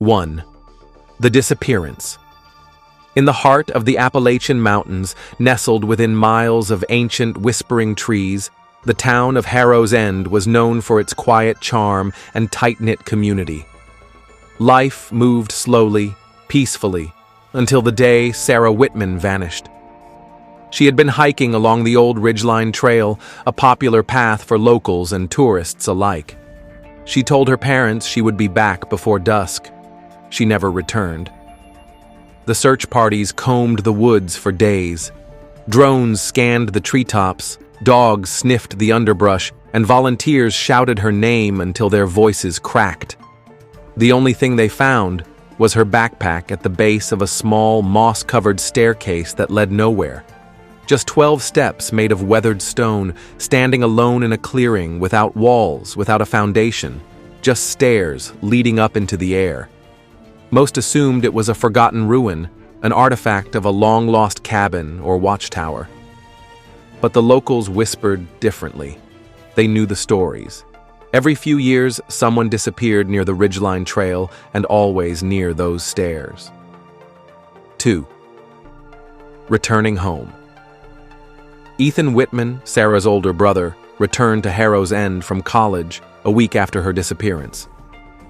1. The disappearance. In the heart of the Appalachian Mountains, nestled within miles of ancient whispering trees, the town of Harrow's End was known for its quiet charm and tight-knit community. Life moved slowly, peacefully, until the day Sarah Whitman vanished. She had been hiking along the old Ridgeline Trail, a popular path for locals and tourists alike. She told her parents she would be back before dusk. She never returned. The search parties combed the woods for days. Drones scanned the treetops, dogs sniffed the underbrush, and volunteers shouted her name until their voices cracked. The only thing they found was her backpack at the base of a small, moss-covered staircase that led nowhere. Just 12 steps made of weathered stone, standing alone in a clearing, without walls, without a foundation, just stairs leading up into the air. Most assumed it was a forgotten ruin, an artifact of a long-lost cabin or watchtower. But the locals whispered differently. They knew the stories. Every few years, someone disappeared near the Ridgeline Trail, and always near those stairs. 2. Returning home. Ethan Whitman, Sarah's older brother, returned to Harrow's End from college a week after her disappearance.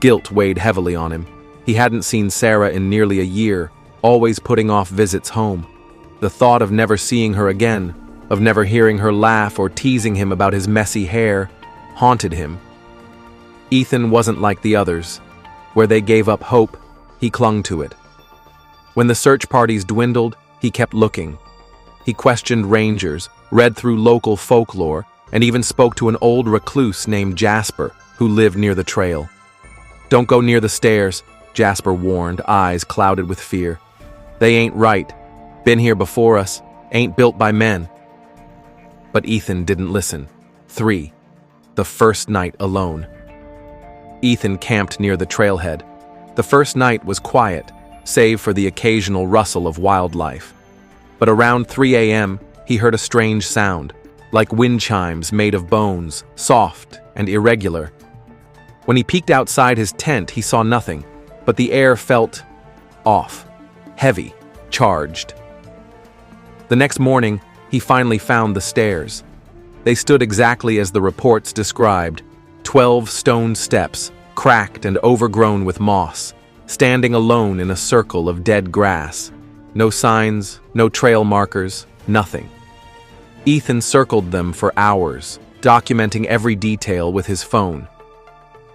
Guilt weighed heavily on him. He hadn't seen Sarah in nearly a year, always putting off visits home. The thought of never seeing her again, of never hearing her laugh or teasing him about his messy hair, haunted him. Ethan wasn't like the others. Where they gave up hope, he clung to it. When the search parties dwindled, he kept looking. He questioned rangers, read through local folklore, and even spoke to an old recluse named Jasper, who lived near the trail. "Don't go near the stairs," Jasper warned, eyes clouded with fear. "They ain't right. Been here before us. Ain't built by men." But Ethan didn't listen. 3. The first night alone. Ethan camped near the trailhead. The first night was quiet, save for the occasional rustle of wildlife. But around 3 a.m., he heard a strange sound, like wind chimes made of bones, soft and irregular. When he peeked outside his tent, he saw nothing, but the air felt off, heavy, charged. The next morning, he finally found the stairs. They stood exactly as the reports described, 12 stone steps, cracked and overgrown with moss, standing alone in a circle of dead grass. No signs, no trail markers, nothing. Ethan circled them for hours, documenting every detail with his phone.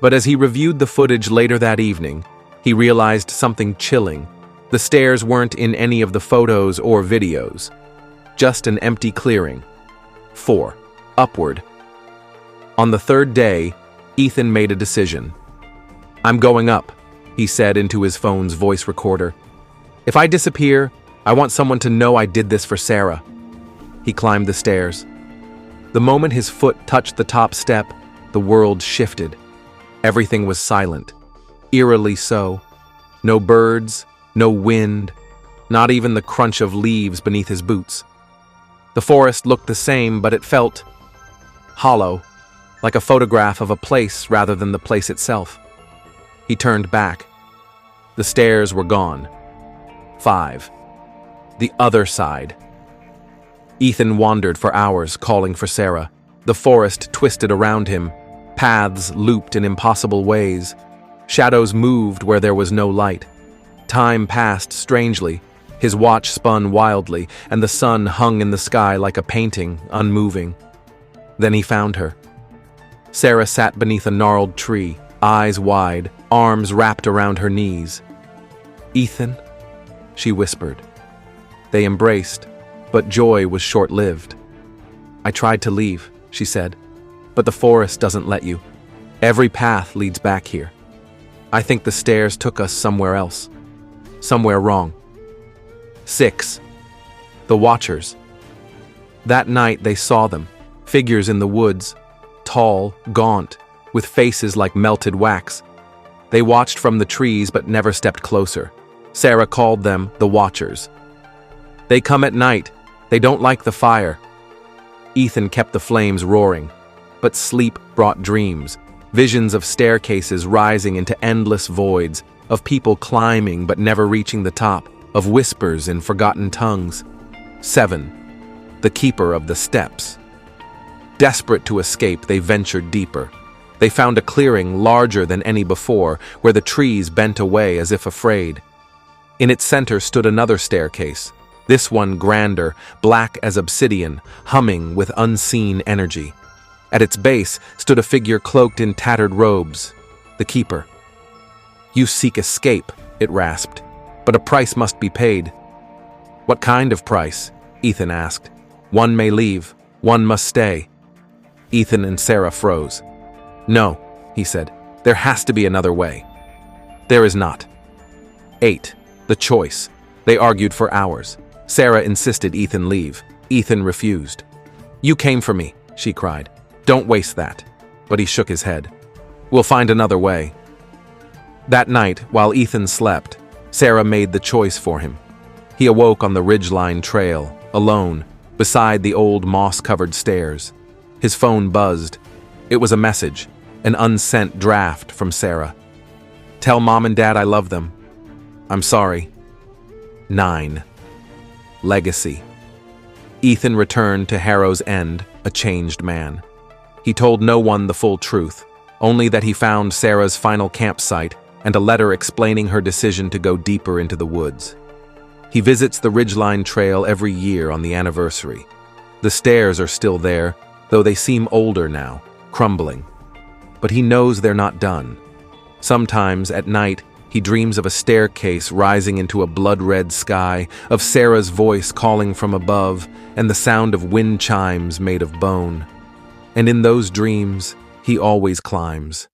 But as he reviewed the footage later that evening, he realized something chilling. The stairs weren't in any of the photos or videos. Just an empty clearing. 4. Upward. On the third day, Ethan made a decision. "I'm going up," he said into his phone's voice recorder. "If I disappear, I want someone to know I did this for Sarah." He climbed the stairs. The moment his foot touched the top step, the world shifted. Everything was silent, eerily so. No birds, no wind, not even the crunch of leaves beneath his boots. The forest looked the same, but it felt hollow, like a photograph of a place rather than the place itself. He turned back. The stairs were gone. 5. The other side. Ethan wandered for hours, calling for Sarah. The forest twisted around him. Paths looped in impossible ways. Shadows moved where there was no light. Time passed strangely. His watch spun wildly, and the sun hung in the sky like a painting, unmoving. Then he found her. Sarah sat beneath a gnarled tree, eyes wide, arms wrapped around her knees. "Ethan?" she whispered. They embraced, but joy was short-lived. "I tried to leave," she said, "but the forest doesn't let you. Every path leads back here. I think the stairs took us somewhere else. Somewhere wrong." 6. The Watchers. That night they saw them, figures in the woods, tall, gaunt, with faces like melted wax. They watched from the trees but never stepped closer. Sarah called them the Watchers. "They come at night. They don't like the fire." Ethan kept the flames roaring, but sleep brought dreams, visions of staircases rising into endless voids, of people climbing but never reaching the top, of whispers in forgotten tongues. 7. The Keeper of the Steps. Desperate to escape, they ventured deeper. They found a clearing larger than any before, where the trees bent away as if afraid. In its center stood another staircase, this one grander, black as obsidian, humming with unseen energy. At its base stood a figure cloaked in tattered robes, the Keeper. "You seek escape," it rasped, "but a price must be paid." "What kind of price?" Ethan asked. "One may leave, one must stay." Ethan and Sarah froze. "No," he said, "there has to be another way." "There is not." 8. The Choice. They argued for hours. Sarah insisted Ethan leave. Ethan refused. "You came for me," she cried. "Don't waste that." But he shook his head. "We'll find another way." That night, while Ethan slept, Sarah made the choice for him. He awoke on the ridgeline trail, alone, beside the old moss-covered stairs. His phone buzzed. It was a message, an unsent draft from Sarah. "Tell Mom and Dad I love them. I'm sorry." 9. Legacy. Ethan returned to Harrow's End, a changed man. He told no one the full truth, only that he found Sarah's final campsite and a letter explaining her decision to go deeper into the woods. He visits the Ridgeline Trail every year on the anniversary. The stairs are still there, though they seem older now, crumbling. But he knows they're not done. Sometimes, at night, he dreams of a staircase rising into a blood-red sky, of Sarah's voice calling from above, and the sound of wind chimes made of bone. And in those dreams, he always climbs.